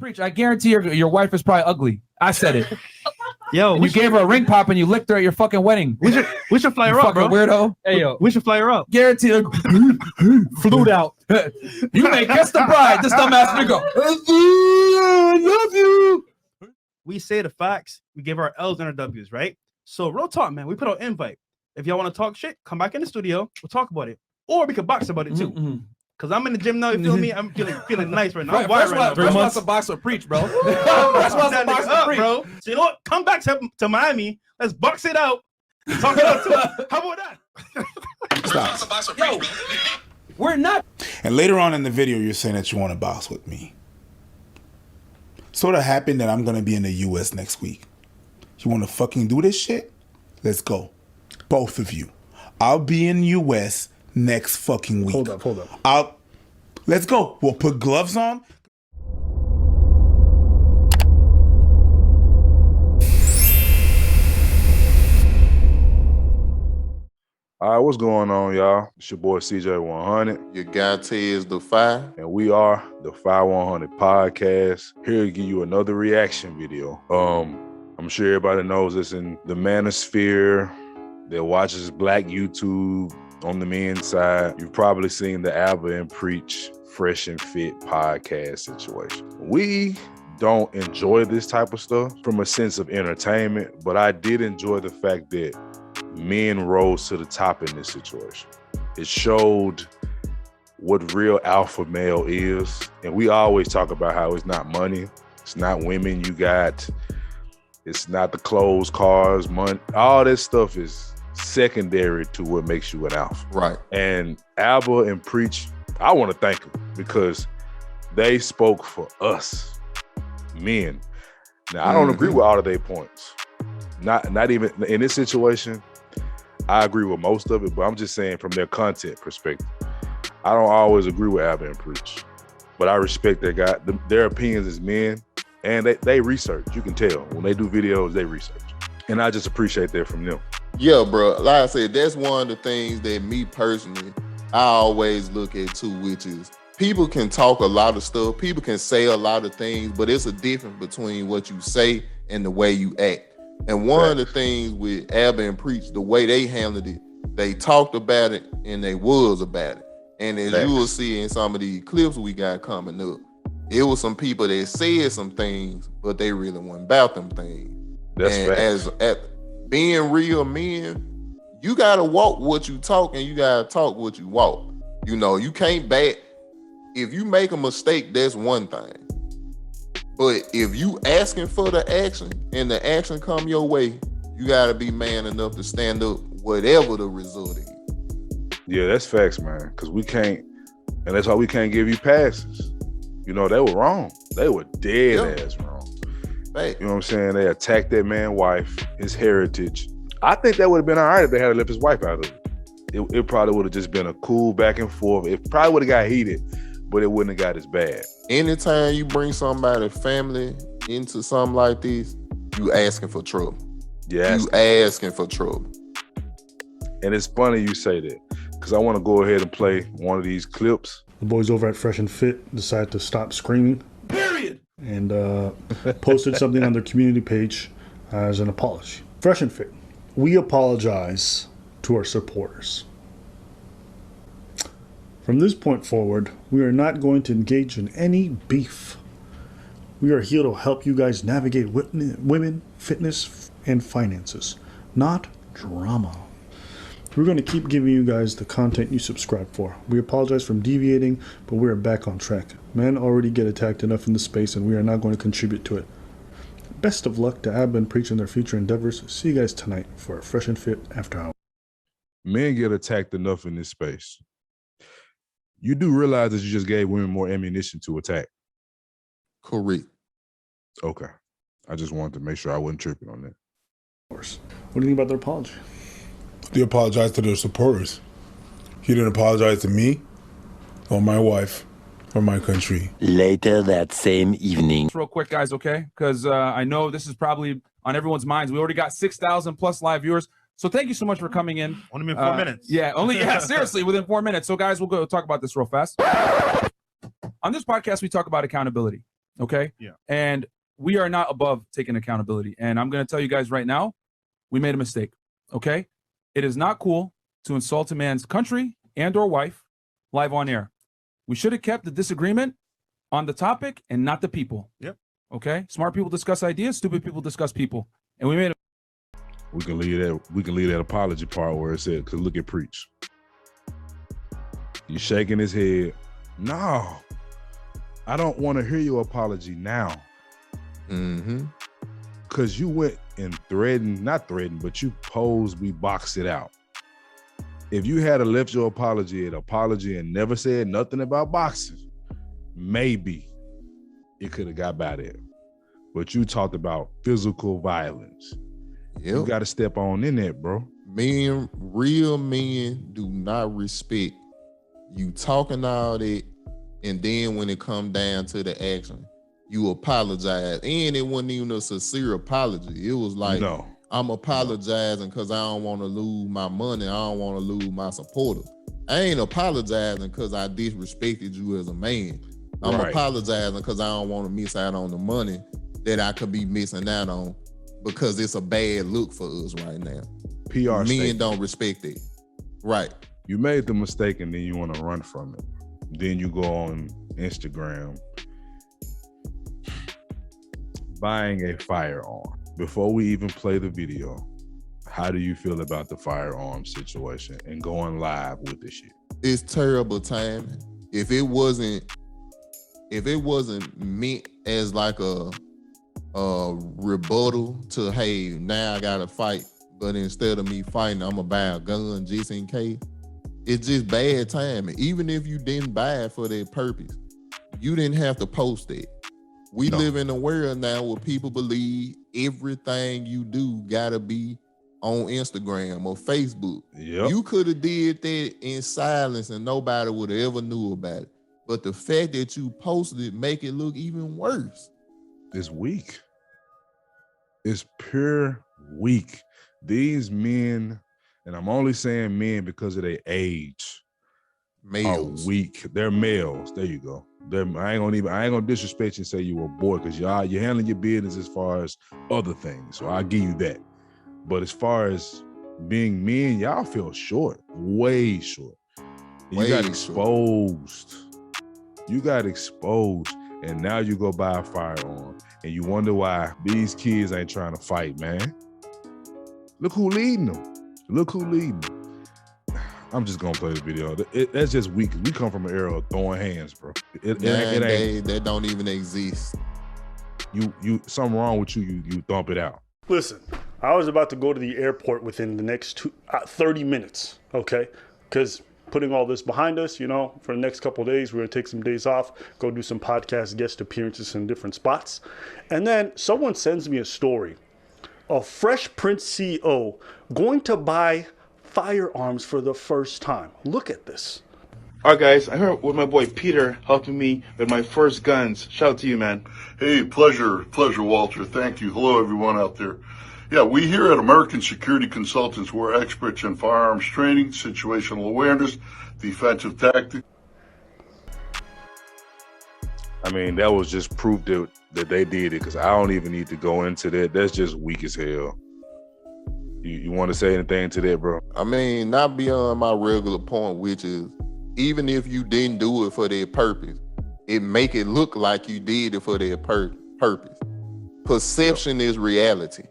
Preach, I guarantee your wife is probably ugly. I said it. Yo, you gave her a ring pop and you licked her at your fucking wedding. We should fly her up, bro. Weirdo. Hey, yo, we should fly her up. Guarantee her. Flew out. You may guess the bride. This dumbass nigga. I love you. We say the facts. We give our L's and our W's, right? So real talk, man. We put out invite. If y'all want to talk shit, come back in the studio. We'll talk about it, or we could box about it too. Mm-hmm. Cause I'm in the gym now. You feel me? I'm feeling nice right now. I'm First wired right now. wants to box with Preach, bro. First wants to box with Preach, bro. So you know what? Come back to Miami. Let's box it out. Talk it out too. How about that? Stop. Yo, we're not. And later on in the video, you're saying that you want to box with me. Sort of happened that I'm going to be in the U.S. next week. You want to fucking do this shit? Let's go. Both of you. I'll be in the U.S. next fucking week. Hold up. Let's go. We'll put gloves on. All right, what's going on, y'all? It's your boy CJ100. Your guy Tez the Fi. And we are the Fi 100 Podcast. Here to give you another reaction video. I'm sure everybody knows this in the manosphere that watches Black YouTube on the men's side. You've probably seen the Abba and Preach Fresh and Fit podcast situation. We don't enjoy this type of stuff from a sense of entertainment, but I did enjoy the fact that men rose to the top in this situation. It showed what real alpha male is. And we always talk about how it's not money, it's not women you got, it's not the clothes, cars, money. All this stuff is secondary to what makes you an alpha. Right. And Abba and Preach, I want to thank them because they spoke for us, men. Now, I don't agree with all of their points. Not even in this situation. I agree with most of it, but I'm just saying from their content perspective. I don't always agree with Abba and Preach, but I respect their opinions as men, and they research. You can tell when they do videos, they research, and I just appreciate that from them. Yeah, bro. Like I said, that's one of the things that me personally, I always look at too, which is people can talk a lot of stuff, people can say a lot of things, but it's a difference between what you say and the way you act. And one of the things with Abba and Preach, the way they handled it, they talked about it and they was about it. And as you will see in some of the clips we got coming up, it was some people that said some things, but they really weren't about them things. That's and as being real men, you gotta walk what you talk and you gotta talk what you walk. You know, you can't back. If you make a mistake, that's one thing. But if you asking for the action and the action come your way, you gotta be man enough to stand up whatever the result is. Yeah, that's facts, man. Because we can't, and that's why we can't give you passes. You know, they were wrong. They were dead ass wrong. Hey. You know what I'm saying? They attacked that man's wife, his heritage. I think that would have been all right if they had left his wife out of it. It probably would have just been a cool back and forth. It probably would have got heated, but it wouldn't have got as bad. Anytime you bring somebody's family into something like this, you asking for trouble. Yeah, you asking for trouble. And it's funny you say that because I want to go ahead and play one of these clips. The boys over at Fresh and Fit decided to stop screaming. Period. And posted something on their community page as an apology. Fresh and Fit, we apologize to our supporters. From this point forward, we are not going to engage in any beef. We are here to help you guys navigate women, fitness, and finances, not drama. We're going to keep giving you guys the content you subscribe for. We apologize for deviating, but we are back on track. Men already get attacked enough in the space, and we are not going to contribute to it. Best of luck to Abba and Preach in their future endeavors. See you guys tonight for a Fresh and Fit After Hours. Men get attacked enough in this space. You do realize that you just gave women more ammunition to attack. Correct. Okay. I just wanted to make sure I wasn't tripping on that. What do you think about their apology? They apologize to their supporters. He didn't apologize to me or my wife or my country. Later that same evening. Real quick, guys, okay? Because I know this is probably on everyone's minds. We already got 6,000 plus live viewers. So thank you so much for coming in. Only been 4 minutes. Yeah, seriously, within 4 minutes. So guys, we'll go talk about this real fast. On this podcast, we talk about accountability. Okay. Yeah. And we are not above taking accountability. And I'm going to tell you guys right now, we made a mistake. Okay. It is not cool to insult a man's country and or wife live on air. We should have kept the disagreement on the topic and not the people. Yep. Okay. Smart people discuss ideas. Stupid people discuss people. And we made a We can leave that apology part where it said, cause look at Preach. He's shaking his head. No, I don't want to hear your apology now. Mm-hmm. Cause you went and not threatened, but you posed, we boxed it out. If you had left your apology at apology and never said nothing about boxing, maybe it could have got by there. But you talked about physical violence. You Yep. got to step on in that, bro. Real men do not respect you talking all that, and then when it come down to the action, you apologize. And it wasn't even a sincere apology. It was like, No. I'm apologizing because I don't want to lose my money. I don't want to lose my supporters. I ain't apologizing because I disrespected you as a man. I'm Right. apologizing because I don't want to miss out on the money that I could be missing out on because it's a bad look for us right now. PR Men statement. don't respect it. Right. You made the mistake and then you want to run from it. Then you go on Instagram buying a firearm. Before we even play the video, how do you feel about the firearm situation and going live with this shit? It's terrible timing. If it wasn't meant as like a rebuttal to, hey, now I gotta fight, but instead of me fighting, I'm gonna buy a gun just in case. It's just bad timing. Even if you didn't buy it for that purpose, you didn't have to post it. We No. live in a world now where people believe everything you do gotta be on Instagram or Facebook. Yep. You could have did that in silence and nobody would have ever knew about it. But the fact that you posted it make it look even worse. It's weak. It's pure weak. These men, and I'm only saying men because of their age, Males. are weak. They're males. There you go. I ain't gonna disrespect you and say you a boy because you're handling your business as far as other things. So I'll give you that. But as far as being men, y'all feel short, way short. And Way you got short. exposed. You got exposed, and now you go buy a firearm, and you wonder why these kids ain't trying to fight, man. Look who leading them. Look who leading them. I'm just gonna play the video. That's just weak. We come from an era of throwing hands, bro. It ain't. That don't even exist. You something wrong with you. You thump it out. Listen, I was about to go to the airport within the next 30 minutes, okay? Because putting all this behind us, for the next couple of days, we're going to take some days off, go do some podcast guest appearances in different spots. And then someone sends me a story. A Fresh Prince CEO going to buy firearms for the first time. Look at this. All right, guys, I'm here with my boy Peter helping me with my first guns. Shout out to you, man. Hey, pleasure, Walter. Thank you. Hello, everyone out there. Yeah, we here at American Security Consultants, we're experts in firearms training, situational awareness, defensive tactics. I mean, that was just proof that they did it, because I don't even need to go into that. That's just weak as hell. You want to say anything to that, bro? I mean, not beyond my regular point, which is even if you didn't do it for their purpose, it make it look like you did it for their purpose. Perception is reality.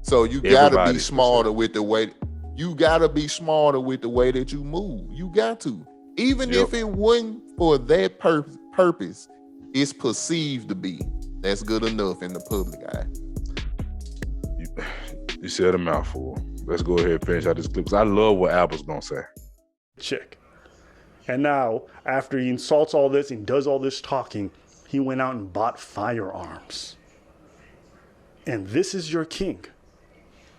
So you gotta be Everybody's smarter with the way. You gotta be smarter with the way that you move. You got to. Even Yep. if it wasn't for that purpose, it's perceived to be. That's good enough in the public eye. You said a mouthful. Let's go ahead and finish out this clip, because I love what Apple's gonna say. Check. And now, after he insults all this and does all this talking, he went out and bought firearms. And this is your king.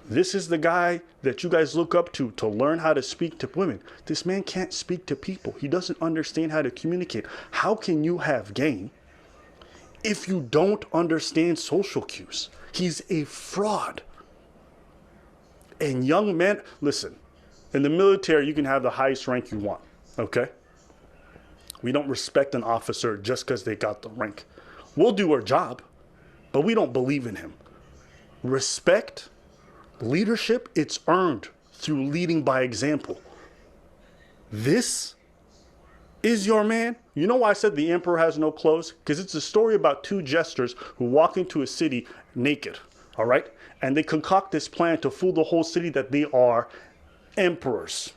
This is the guy that you guys look up to learn how to speak to women. This man can't speak to people. He doesn't understand how to communicate. How can you have game if you don't understand social cues? He's a fraud. And young men, listen, in the military, you can have the highest rank you want, okay? We don't respect an officer just because they got the rank. We'll do our job, but we don't believe in him. Respect, leadership, it's earned through leading by example. This is your man. You know why I said the emperor has no clothes? Because it's a story about two jesters who walk into a city naked, all right? And they concoct this plan to fool the whole city that they are emperors.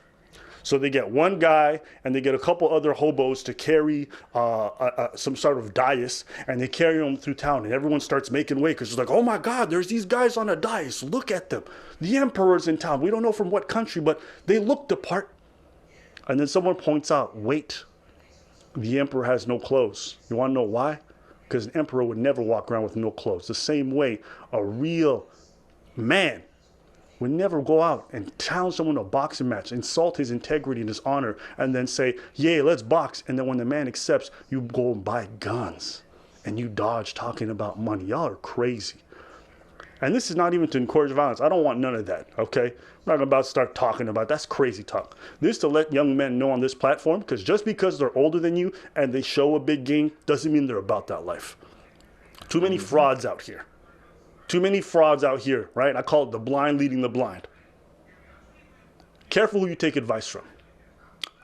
So they get one guy and they get a couple other hobos to carry some sort of dais, and they carry them through town, and everyone starts making way because it's like, oh my God, there's these guys on a dais. Look at them. The emperor's in town. We don't know from what country, but they look the part. And then someone points out, wait, the emperor has no clothes. You want to know why? Because an emperor would never walk around with no clothes. The same way a real man would never go out and challenge someone to a boxing match, insult his integrity and his honor, and then say, yeah, let's box. And then when the man accepts, you go and buy guns and you dodge talking about money. Y'all are crazy. And this is not even to encourage violence. I don't want none of that, okay? I'm not about to start talking about that's crazy talk. This is to let young men know on this platform, because just because they're older than you and they show a big game doesn't mean they're about that life. Too many frauds out here. Too many frauds out here, right? I call it the blind leading the blind. Careful who you take advice from.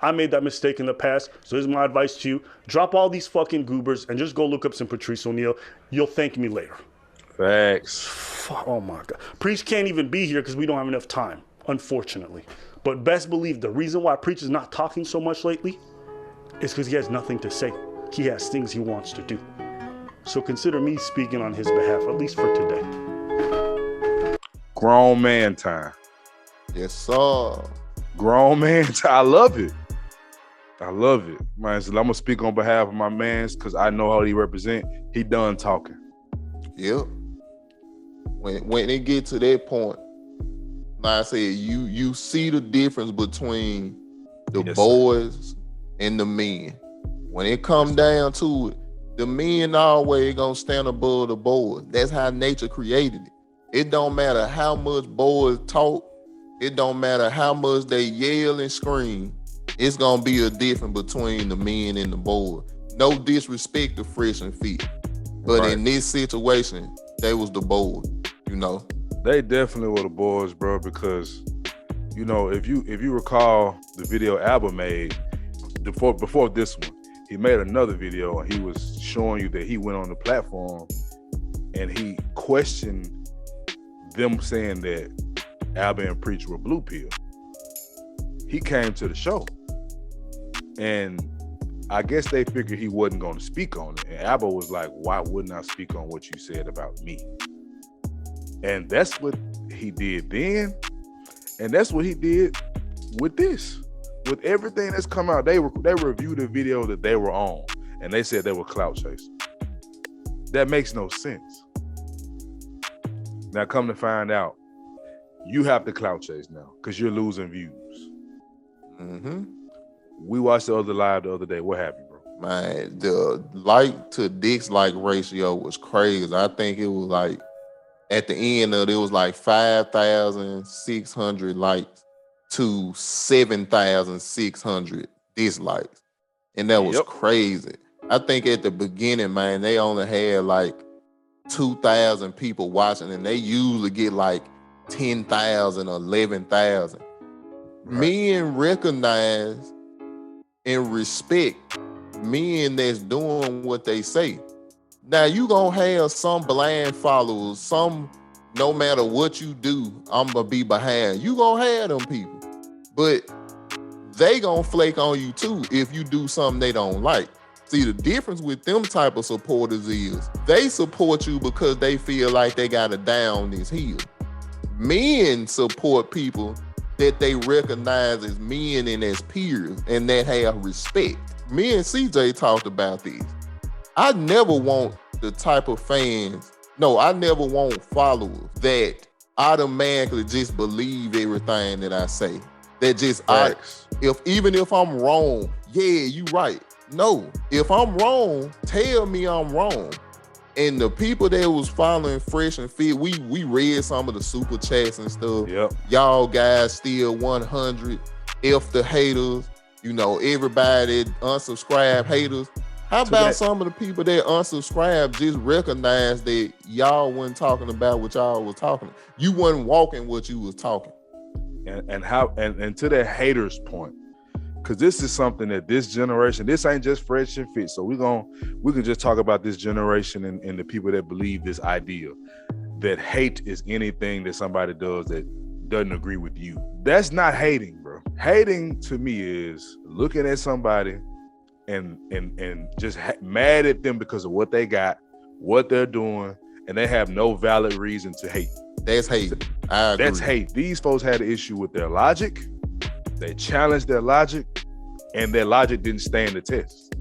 I made that mistake in the past, so here's my advice to you. Drop all these fucking goobers and just go look up some Patrice O'Neal. You'll thank me later. Facts. Oh my God. Preach can't even be here because we don't have enough time, unfortunately. But best believe the reason why Preach is not talking so much lately is because he has nothing to say. He has things he wants to do. So consider me speaking on his behalf, at least for today. Grown man time. Yes, sir. Grown man time. I love it. I love it. Man, so I'm going to speak on behalf of my mans because I know how he represent. He done talking. Yep. When it get to that point, like I said, you see the difference between the boys and the men. When it comes down to it, the men always gonna stand above the boys. That's how nature created it. It don't matter how much boys talk. It don't matter how much they yell and scream. It's gonna be a difference between the men and the boys. No disrespect to Fresh and Fit, but right. In this situation, they was the boys. You know, they definitely were the boys, bro. Because you know, if you recall the video Abba made before this one. He made another video and he was showing you that he went on the platform and he questioned them saying that Abba and Preach were blue pill. He came to the show and I guess they figured he wasn't going to speak on it. And Abba was like, why wouldn't I speak on what you said about me? And that's what he did then. And that's what he did with this. With everything that's come out, they reviewed the video that they were on, and they said they were clout chasers. That makes no sense. Now, come to find out, you have to clout chase now because you're losing views. Mm-hmm. We watched the other live the other day. What happened, bro? Man, the like to dislike ratio was crazy. I think it was like at the end of it was like 5,600 likes to 7,600 dislikes. And that was crazy. I think at the beginning, man, they only had like 2,000 people watching, and they usually get like 10,000 or 11,000. Right. Men recognize and respect men that's doing what they say. Now, you gonna have some blind followers, some no matter what you do, I'm gonna be behind. You gonna have them people. But they gonna flake on you too if you do something they don't like. See, the difference with them type of supporters is they support you because they feel like they gotta die on this hill. Men support people that they recognize as men and as peers and that have respect. Me and CJ talked about this. I never want the type of fans, I never want followers that automatically just believe everything that I say. That just, even if I'm wrong, yeah, you right. No, if I'm wrong, tell me I'm wrong. And the people that was following Fresh and Fit, we read some of the super chats and stuff. Yep. Y'all guys still 100. F the haters. You know, everybody unsubscribe haters. How about some of the people that unsubscribe just recognize that y'all wasn't talking about what y'all was talking? You wasn't walking what you was talking. And to that haters point, because this is something that this generation, this ain't just Fresh and Fit. So we can just talk about this generation and the people that believe this idea that hate is anything that somebody does that doesn't agree with you. That's not hating, bro. Hating to me is looking at somebody and just mad at them because of what they got, what they're doing, and they have no valid reason to hate. That's hate. I agree. That's hate. These folks had an issue with their logic. They challenged their logic, and their logic didn't stand the test.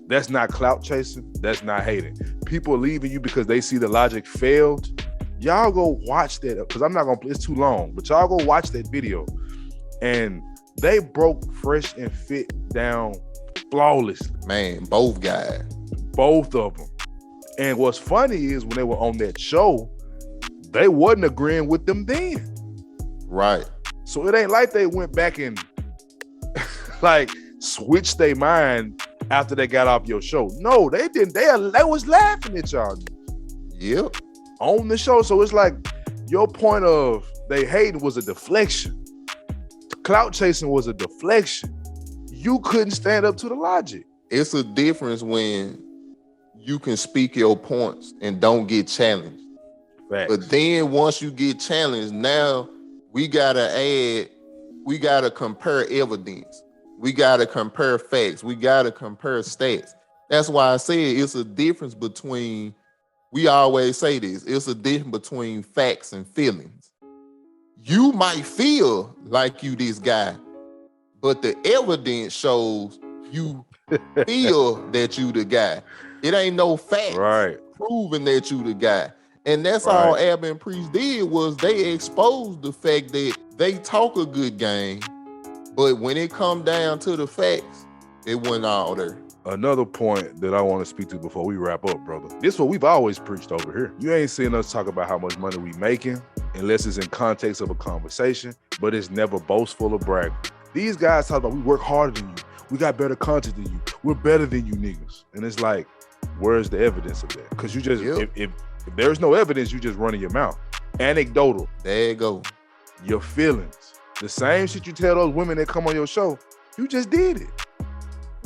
That's not clout chasing. That's not hating. People leaving you because they see the logic failed. Y'all go watch that, because I'm not gonna. It's too long, but y'all go watch that video, and they broke Fresh and Fit down flawlessly. Man, both guys. Both of them. And what's funny is when they were on that show, they wasn't agreeing with them then. Right. So it ain't like they went back and like switched their mind after they got off your show. No, they didn't. They was laughing at y'all. Yep. On the show. So it's like your point of they hating was a deflection. Clout chasing was a deflection. You couldn't stand up to the logic. It's a difference when you can speak your points and don't get challenged. Facts. But then once you get challenged, now we gotta compare evidence. We gotta compare facts. We gotta compare stats. That's why I say it's a difference between, we always say this, it's a difference between facts and feelings. You might feel like you this guy, but the evidence shows you feel that you the guy. It ain't no facts proving that you the guy. And that's all Ab and Priest did, was they exposed the fact that they talk a good game, but when it come down to the facts, it wasn't all there. Another point that I want to speak to before we wrap up, brother. This is what we've always preached over here. You ain't seen us talk about how much money we making unless it's in context of a conversation, but it's never boastful or bragging. These guys talk about we work harder than you. We got better content than you. We're better than you niggas. And it's like, where's the evidence of that? Because you just, if there's no evidence, you just running your mouth. Anecdotal. There you go. Your feelings. The same shit you tell those women that come on your show, you just did it.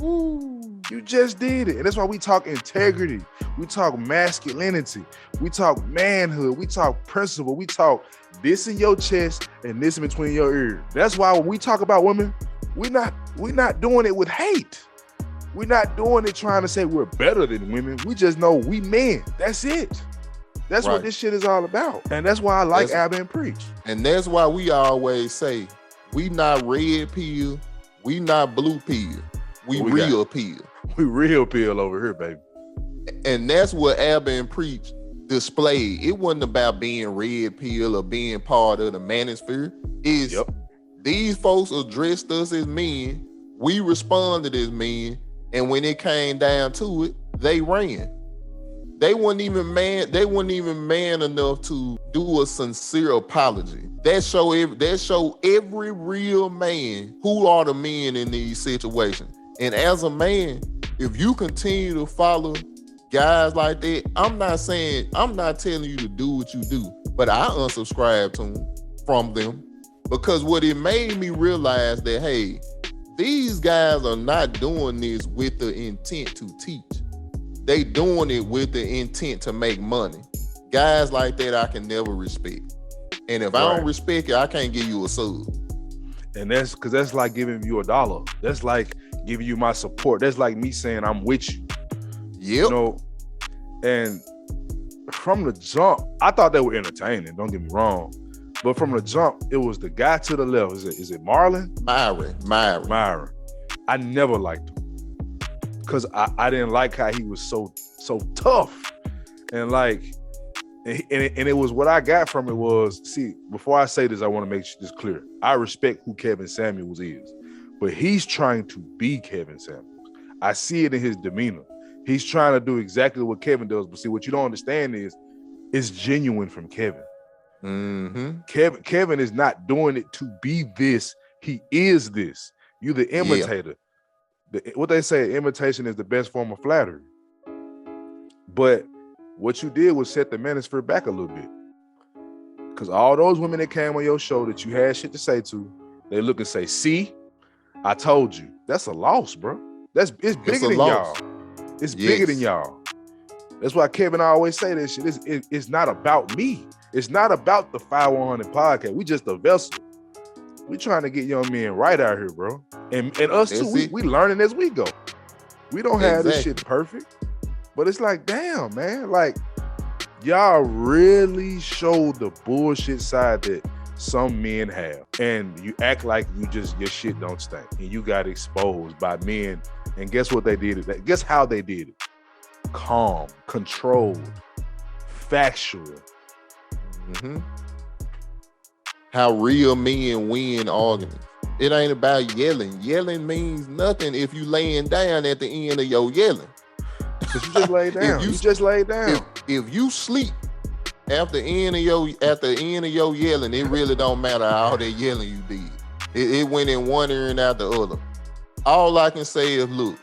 Ooh, you just did it. And that's why we talk integrity. We talk masculinity. We talk manhood. We talk principle. We talk this in your chest and this in between your ears. That's why when we talk about women, we're not doing it with hate. We're not doing it trying to say we're better than women. We just know we men. That's it. That's what this shit is all about. And that's why I like Ab and Preach. And that's why we always say, we not red pill, we not blue pill, we real pill. We real pill over here, baby. And that's what Ab and Preach displayed. It wasn't about being red pill or being part of the manosphere. These folks addressed us as men, we responded as men, and when it came down to it, they ran. They weren't even man enough to do a sincere apology. That show every real man who are the men in these situations. And as a man, if you continue to follow guys like that, I'm not telling you to do what you do, but I unsubscribe from them, because what it made me realize that, hey, these guys are not doing this with the intent to teach. They doing it with the intent to make money. Guys like that I can never respect. And if I don't respect you, I can't give you a sub. And that's because that's like giving you $1. That's like giving you my support. That's like me saying I'm with you. Yep. You know, and from the jump, I thought they were entertaining. Don't get me wrong. But from the jump, it was the guy to the left. Is it Marlon? Myron. I never liked him. Because I didn't like how he was so tough. And like, and it was what I got from it was, see, before I say this, I want to make this clear. I respect who Kevin Samuels is, but he's trying to be Kevin Samuels. I see it in his demeanor. He's trying to do exactly what Kevin does. But see, what you don't understand is it's genuine from Kevin. Mm-hmm. Kevin is not doing it to be this. He is this. You the imitator. what they say, imitation is the best form of flattery. But what you did was set the manosphere back a little bit. Because all those women that came on your show that you had shit to say to, they look and say, see, I told you. That's a loss, bro. It's bigger than y'all. It's bigger than y'all. That's why Kevin always say that shit. It's not about me. It's not about the 5100 podcast. We just a vessel. We trying to get young men right out here, bro. And us too, we learning as we go. We don't have this shit perfect. But it's like, damn, man. Like, y'all really show the bullshit side that some men have. And you act like your shit don't stink. And you got exposed by men. And guess what they did? Guess how they did it? Calm, controlled, factual. Mm-hmm. How real men win arguments. It ain't about yelling. Yelling means nothing if you laying down at the end of your yelling. Because you just lay down. you just lay down. If you sleep after the end of your yelling, it really don't matter all that yelling you did. It went in one ear and out the other. All I can say is, look,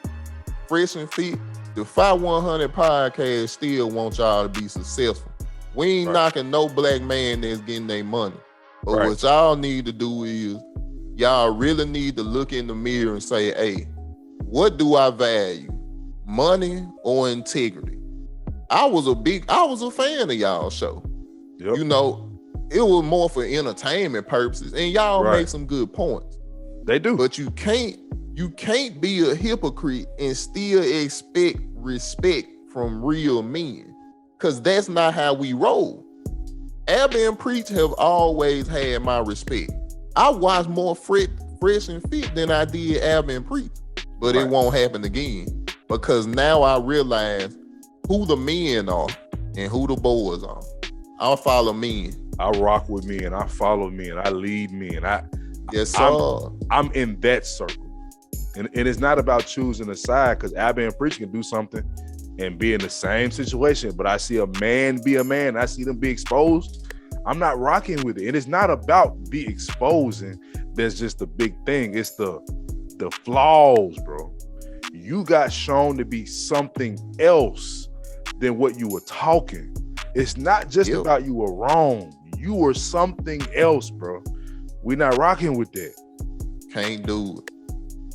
Fresh and Fit, the 5100 podcast still want y'all to be successful. We ain't knocking no black man that's getting their money. But what y'all need to do is, y'all really need to look in the mirror and say, hey, what do I value? Money or integrity? I was a fan of y'all show. Yep. You know, it was more for entertainment purposes, and y'all make some good points. They do. But you can't be a hypocrite and still expect respect from real men, because that's not how we roll. Abby and Preach have always had my respect. I watch more Fresh and Fit than I did Abby and Preach, but it won't happen again, because now I realize who the men are and who the boys are. I follow men. I rock with men. I follow men. I lead men. Yes, sir. I'm in that circle. And it's not about choosing a side, because Abby and Preach can do something and be in the same situation, but I see a man be a man. I see them be exposed. I'm not rocking with it. And it's not about be exposing. That's just the big thing. It's the flaws, bro. You got shown to be something else than what you were talking. It's not just about you were wrong. You were something else, bro. We're not rocking with that. Can't do it.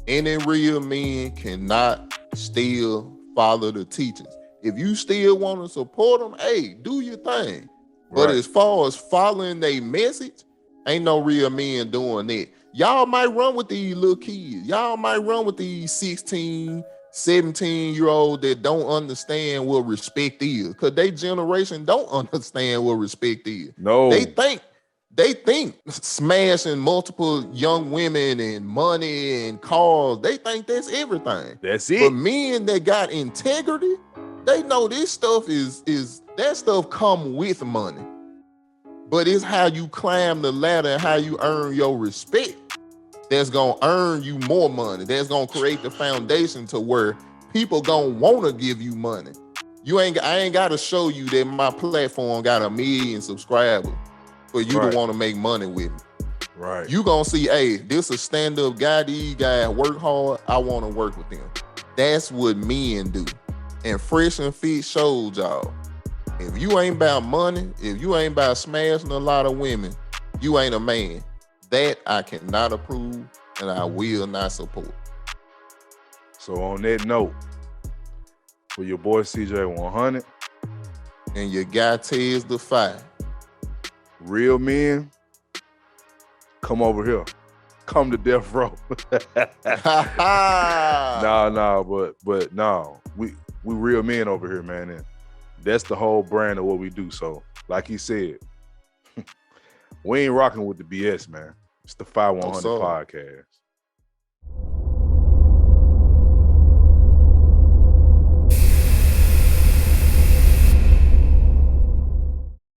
Any real men cannot still follow the teachings. If you still want to support them, hey, do your thing. But as far as following their message, ain't no real men doing that. Y'all might run with these little kids. Y'all might run with these 16, 17-year-olds that don't understand what respect is, because they generation don't understand what respect is. No. They think smashing multiple young women and money and cars, they think that's everything. That's it. But men that got integrity, they know this stuff is that stuff come with money. But it's how you climb the ladder and how you earn your respect that's gonna earn you more money. That's gonna create the foundation to where people gonna wanna give you money. I ain't gotta show you that my platform got 1 million subscribers for you to want to make money with me. Right. You gonna see, hey, this a stand-up guy, these guys work hard, I want to work with them. That's what men do. And Fresh and Fit showed y'all. If you ain't about money, if you ain't about smashing a lot of women, you ain't a man. That I cannot approve and I will not support. So on that note, for your boy CJ 100 and your guy Tez the 5, real men, come over here. Come to death row. No, we real men over here, man. And that's the whole brand of what we do. So, like he said, we ain't rocking with the BS, man. It's the 5100 podcast.